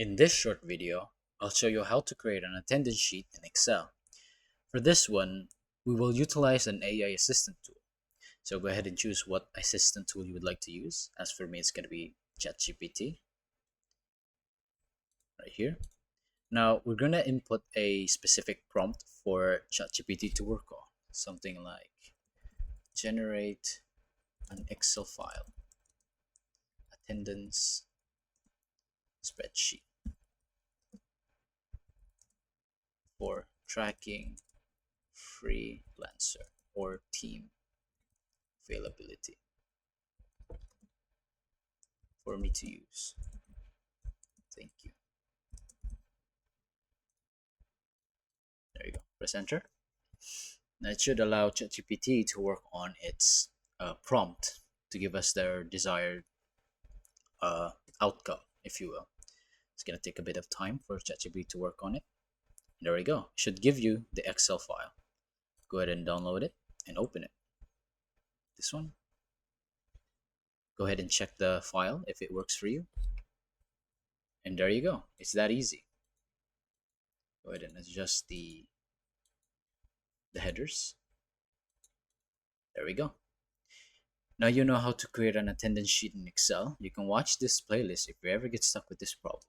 In this short video, I'll show you how to create an attendance sheet in Excel. For this one, we will utilize an AI assistant tool. So go ahead and choose what assistant tool you would like to use. As for me, it's going to be ChatGPT right here. Now, we're going to input a specific prompt for ChatGPT to work on. Something like generate an Excel file, attendance spreadsheet for tracking freelancer or team availability for me to use. Thank you. There you go. Press enter. Now it should allow ChatGPT to work on its prompt to give us their desired uh, outcome, if you will. It's gonna take a bit of time for ChatGPT to work on it. There we go. It should give you the Excel file. Go ahead and download it and open it. This one. Go ahead and check the file if it works for you. And there you go. It's that easy. Go ahead and adjust the headers. There we go. Now you know how to create an attendance sheet in Excel. You can watch this playlist if you ever get stuck with this problem.